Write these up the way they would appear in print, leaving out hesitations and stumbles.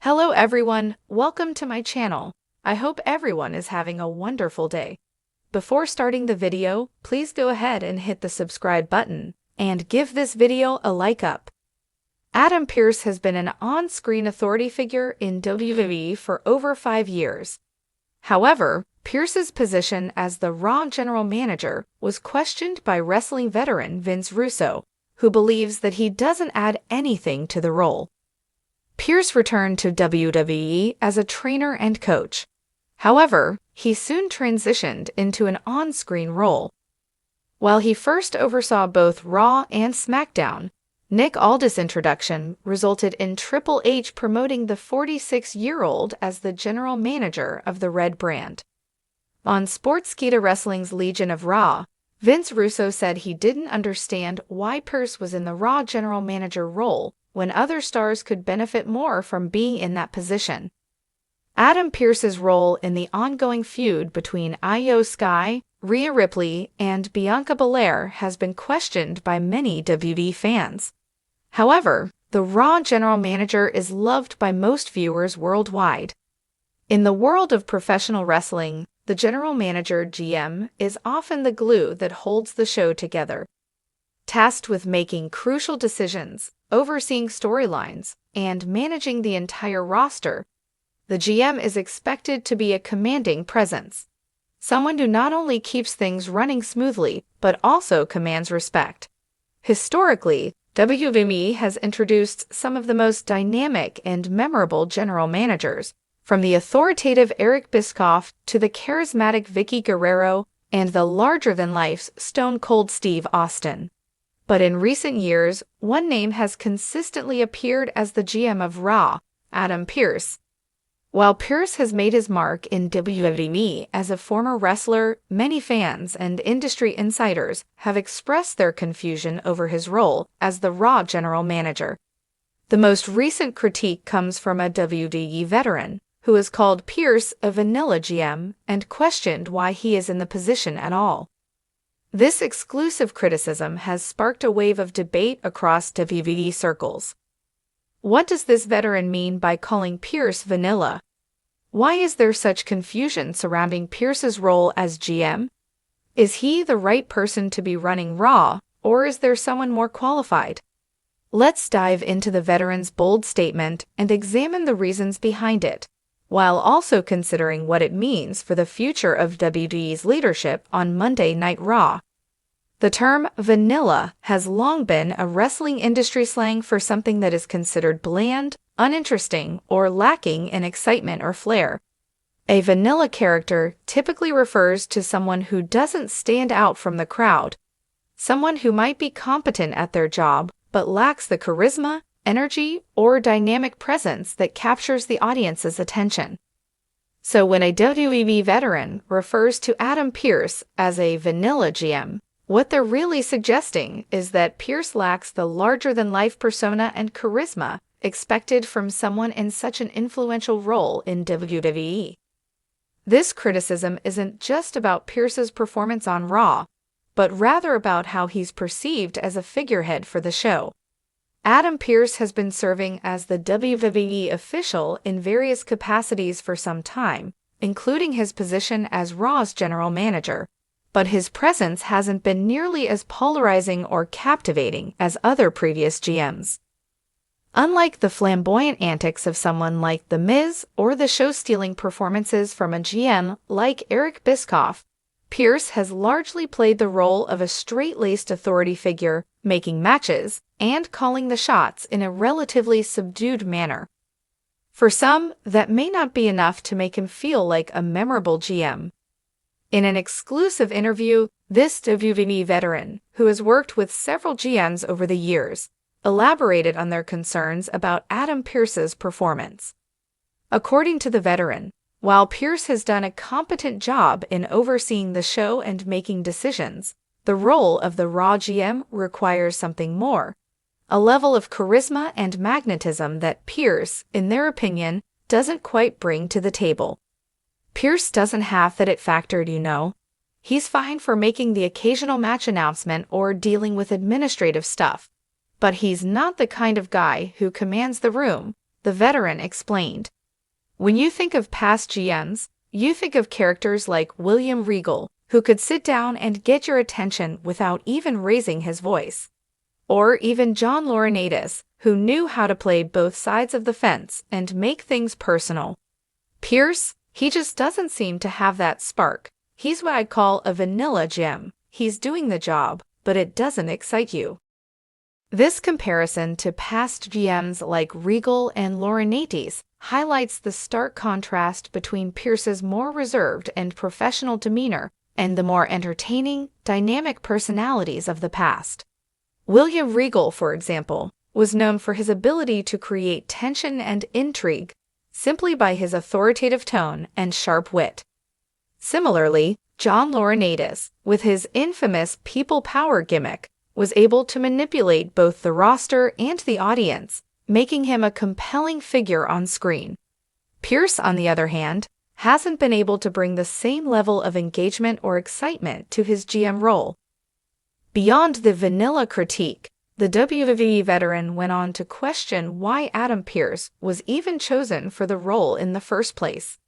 Hello everyone, welcome to my channel. I hope everyone is having a wonderful day. Before starting the video, please go ahead and hit the subscribe button and give this video a like up. Adam Pearce has been an on-screen authority figure in WWE for over 5 years. However, Pearce's position as the Raw general manager was questioned by wrestling veteran Vince Russo, who believes that he doesn't add anything to the role. Pearce returned to WWE as a trainer and coach. However, he soon transitioned into an on-screen role. While he first oversaw both Raw and SmackDown, Nick Aldis' introduction resulted in Triple H promoting the 46-year-old as the general manager of the Red brand. On Sportskeeda Wrestling's Legion of Raw, Vince Russo said he didn't understand why Pearce was in the Raw general manager role when other stars could benefit more from being in that position. Adam Pearce's role in the ongoing feud between Io Sky, Rhea Ripley, and Bianca Belair has been questioned by many WWE fans. However, the Raw general manager is loved by most viewers worldwide. In the world of professional wrestling, the general manager (GM) is often the glue that holds the show together. Tasked with making crucial decisions, overseeing storylines, and managing the entire roster, the GM is expected to be a commanding presence. Someone who not only keeps things running smoothly, but also commands respect. Historically, WWE has introduced some of the most dynamic and memorable general managers, from the authoritative Eric Bischoff to the charismatic Vicky Guerrero and the larger-than-life Stone Cold Steve Austin. But in recent years, one name has consistently appeared as the GM of Raw, Adam Pearce. While Pearce has made his mark in WWE as a former wrestler, many fans and industry insiders have expressed their confusion over his role as the Raw general manager. The most recent critique comes from a WWE veteran, who has called Pearce a vanilla GM and questioned why he is in the position at all. This exclusive criticism has sparked a wave of debate across WWE circles. What does this veteran mean by calling Pearce vanilla? Why is there such confusion surrounding Pearce's role as GM? Is he the right person to be running Raw, or is there someone more qualified? Let's dive into the veteran's bold statement and examine the reasons behind it, while also considering what it means for the future of WWE's leadership on Monday Night Raw. The term vanilla has long been a wrestling industry slang for something that is considered bland, uninteresting, or lacking in excitement or flair. A vanilla character typically refers to someone who doesn't stand out from the crowd, someone who might be competent at their job but lacks the charisma, energy, or dynamic presence that captures the audience's attention. So when a WWE veteran refers to Adam Pearce as a vanilla GM, what they're really suggesting is that Pearce lacks the larger-than-life persona and charisma expected from someone in such an influential role in WWE. This criticism isn't just about Pearce's performance on Raw, but rather about how he's perceived as a figurehead for the show. Adam Pearce has been serving as the WWE official in various capacities for some time, including his position as Raw's general manager, but his presence hasn't been nearly as polarizing or captivating as other previous GMs. Unlike the flamboyant antics of someone like The Miz or the show-stealing performances from a GM like Eric Bischoff, Pearce has largely played the role of a straight-laced authority figure, making matches and calling the shots in a relatively subdued manner. For some, that may not be enough to make him feel like a memorable GM. In an exclusive interview, this WWE veteran, who has worked with several GMs over the years, elaborated on their concerns about Adam Pearce's performance. According to the veteran, while Pearce has done a competent job in overseeing the show and making decisions, the role of the Raw GM requires something more, a level of charisma and magnetism that Pearce, in their opinion, doesn't quite bring to the table. Pearce doesn't have that it factored, you know. He's fine for making the occasional match announcement or dealing with administrative stuff, but he's not the kind of guy who commands the room, the veteran explained. When you think of past GMs, you think of characters like William Regal, who could sit down and get your attention without even raising his voice. Or even John Laurinaitis, who knew how to play both sides of the fence and make things personal. Pearce, he just doesn't seem to have that spark. He's what I'd call a vanilla GM. He's doing the job, but it doesn't excite you. This comparison to past GMs like Regal and Laurinaitis highlights the stark contrast between Pearce's more reserved and professional demeanor and the more entertaining, dynamic personalities of the past. William Regal, for example, was known for his ability to create tension and intrigue simply by his authoritative tone and sharp wit. Similarly, John Laurinaitis, with his infamous people power gimmick, was able to manipulate both the roster and the audience, making him a compelling figure on screen. Pearce, on the other hand, hasn't been able to bring the same level of engagement or excitement to his GM role. Beyond the vanilla critique, the WWE veteran went on to question why Adam Pearce was even chosen for the role in the first place.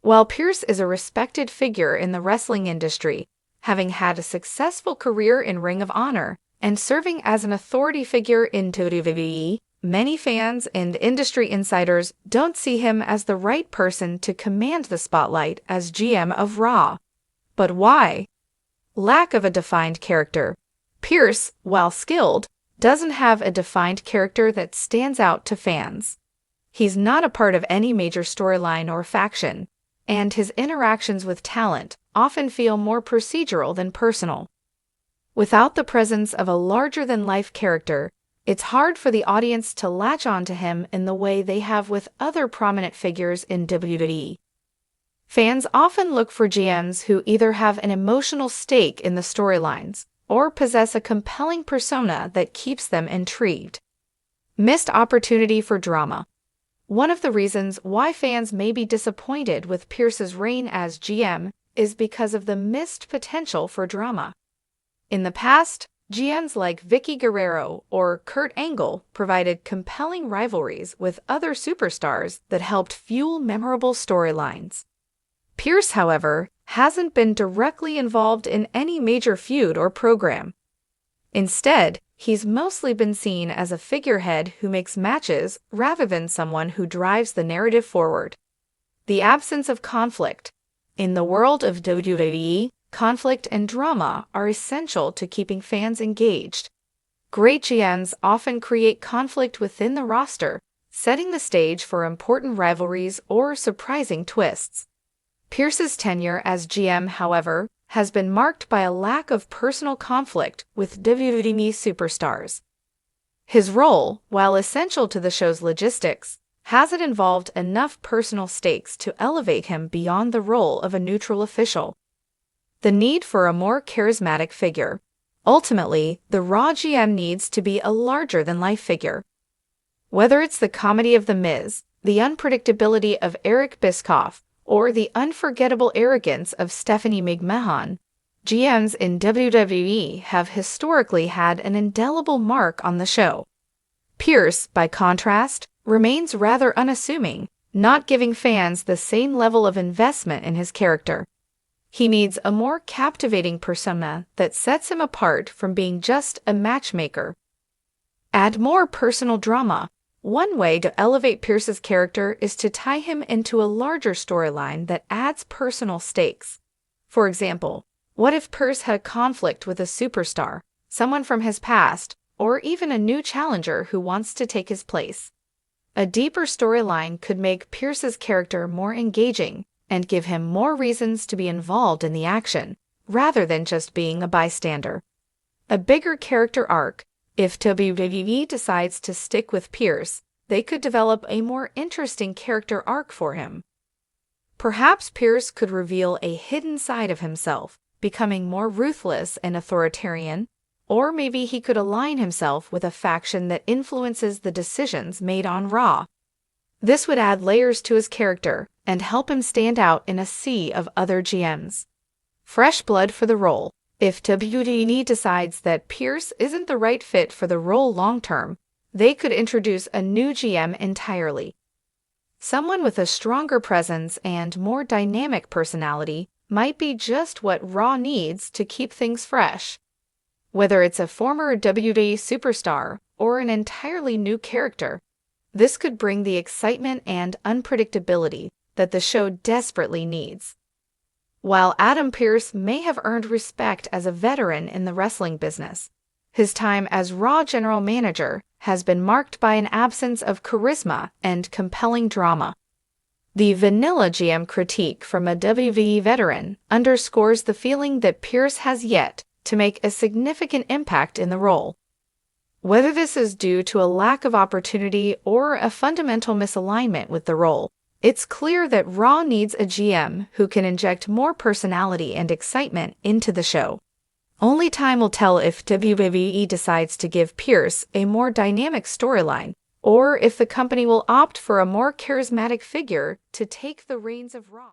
While Pearce is a respected figure in the wrestling industry, having had a successful career in Ring of Honor and serving as an authority figure in WWE, many fans and industry insiders don't see him as the right person to command the spotlight as GM of Raw. But why? Lack of a defined character. Pearce, while skilled, doesn't have a defined character that stands out to fans. He's not a part of any major storyline or faction, and his interactions with talent often feel more procedural than personal. Without the presence of a larger-than-life character, it's hard for the audience to latch on to him in the way they have with other prominent figures in WWE. Fans often look for GMs who either have an emotional stake in the storylines or possess a compelling persona that keeps them intrigued. Missed opportunity for drama. One of the reasons why fans may be disappointed with Pearce's reign as GM is because of the missed potential for drama. In the past, GMs like Vicky Guerrero or Kurt Angle provided compelling rivalries with other superstars that helped fuel memorable storylines. Pearce, however, hasn't been directly involved in any major feud or program. Instead, he's mostly been seen as a figurehead who makes matches rather than someone who drives the narrative forward. The absence of conflict. In the world of WWE, conflict and drama are essential to keeping fans engaged. Great GMs often create conflict within the roster, setting the stage for important rivalries or surprising twists. Pearce's tenure as GM, however, has been marked by a lack of personal conflict with WWE superstars. His role, while essential to the show's logistics, hasn't involved enough personal stakes to elevate him beyond the role of a neutral official. The need for a more charismatic figure. Ultimately, the Raw GM needs to be a larger-than-life figure. Whether it's the comedy of The Miz, the unpredictability of Eric Bischoff, or the unforgettable arrogance of Stephanie McMahon, GMs in WWE have historically had an indelible mark on the show. Pearce, by contrast, remains rather unassuming, not giving fans the same level of investment in his character. He needs a more captivating persona that sets him apart from being just a matchmaker. Add more personal drama. One way to elevate Pearce's character is to tie him into a larger storyline that adds personal stakes. For example, what if Pearce had a conflict with a superstar, someone from his past, or even a new challenger who wants to take his place? A deeper storyline could make Pearce's character more engaging and give him more reasons to be involved in the action, rather than just being a bystander. A bigger character arc. If WWE decides to stick with Pearce, they could develop a more interesting character arc for him. Perhaps Pearce could reveal a hidden side of himself, becoming more ruthless and authoritarian, or maybe he could align himself with a faction that influences the decisions made on Raw. This would add layers to his character and help him stand out in a sea of other GMs. Fresh blood for the role. If WWE decides that Pearce isn't the right fit for the role long-term, they could introduce a new GM entirely. Someone with a stronger presence and more dynamic personality might be just what Raw needs to keep things fresh. Whether it's a former WWE superstar or an entirely new character, this could bring the excitement and unpredictability that the show desperately needs. While Adam Pearce may have earned respect as a veteran in the wrestling business, his time as Raw general manager has been marked by an absence of charisma and compelling drama. The vanilla GM critique from a WWE veteran underscores the feeling that Pearce has yet to make a significant impact in the role. Whether this is due to a lack of opportunity or a fundamental misalignment with the role, it's clear that Raw needs a GM who can inject more personality and excitement into the show. Only time will tell if WWE decides to give Pearce a more dynamic storyline, or if the company will opt for a more charismatic figure to take the reins of Raw.